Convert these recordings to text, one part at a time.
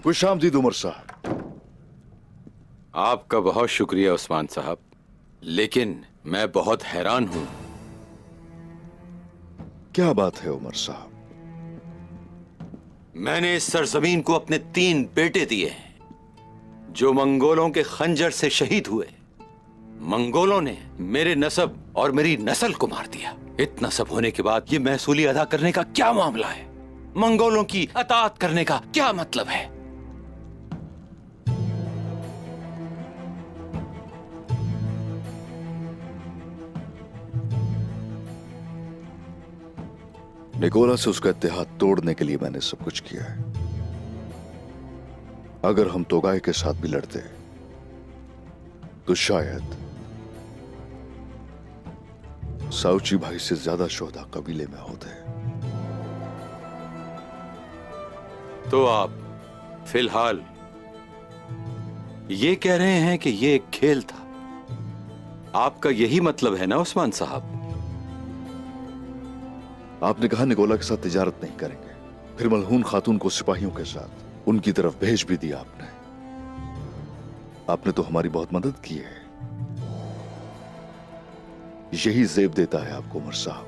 खुशामदीद उमर साहब। आपका बहुत शुक्रिया उस्मान साहब, लेकिन मैं बहुत हैरान हूं। क्या बात है उमर साहब? मैंने इस सरजमीन को अपने 3 बेटे दिए हैं जो मंगोलों के खंजर से शहीद हुए। मंगोलों ने मेरे नसब और मेरी नस्ल को मार दिया। इतना सब होने के बाद ये महसूली अदा करने का क्या मामला है? मंगोलों की अताअत करने का क्या मतलब है? निकोला से उसका इत्तेहाद तोड़ने के लिए मैंने सब कुछ किया है। अगर हम तोगाई के साथ भी लड़ते तो शायद साउची भाई से ज्यादा शोधा कबीले में होते। तो आप फिलहाल ये कह रहे हैं कि ये एक खेल था? आपका यही मतलब है ना उस्मान साहब? आपने कहा निकोला के साथ तिजारत नहीं करेंगे, फिर मलहून खातून को सिपाहियों के साथ उनकी तरफ भेज भी दिया आपने। आपने तो हमारी बहुत मदद की है। यही जेब देता है आपको उमर साहब।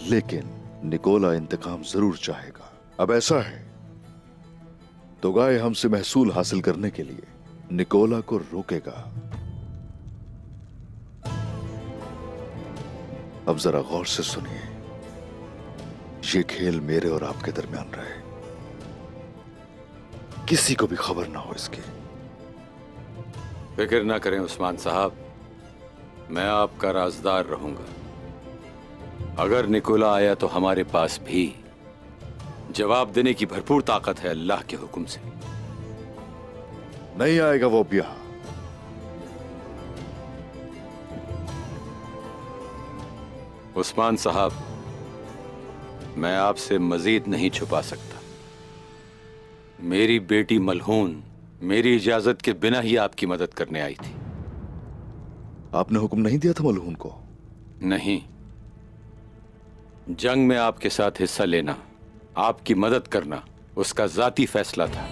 लेकिन निकोला इंतकाम जरूर चाहेगा। अब ऐसा है, तोगाई हमसे महसूल हासिल करने के लिए निकोला को रोकेगा। अब जरा गौर से सुनिए, ये खेल मेरे और आपके दरमियान रहे, किसी को भी खबर ना हो इसकी। फिक्र ना करें उस्मान साहब, मैं आपका राजदार रहूंगा। अगर निकोला आया तो हमारे पास भी जवाब देने की भरपूर ताकत है अल्लाह के हुक्म से। नहीं आएगा वो ब्याह। उस्मान साहब, मैं आपसे मजीद नहीं छुपा सकता। मेरी बेटी मलहून मेरी इजाजत के बिना ही आपकी मदद करने आई थी। आपने हुक्म नहीं दिया था मलहून को? नहीं, जंग में आपके साथ हिस्सा लेना, आपकी मदद करना उसका जाती फैसला था।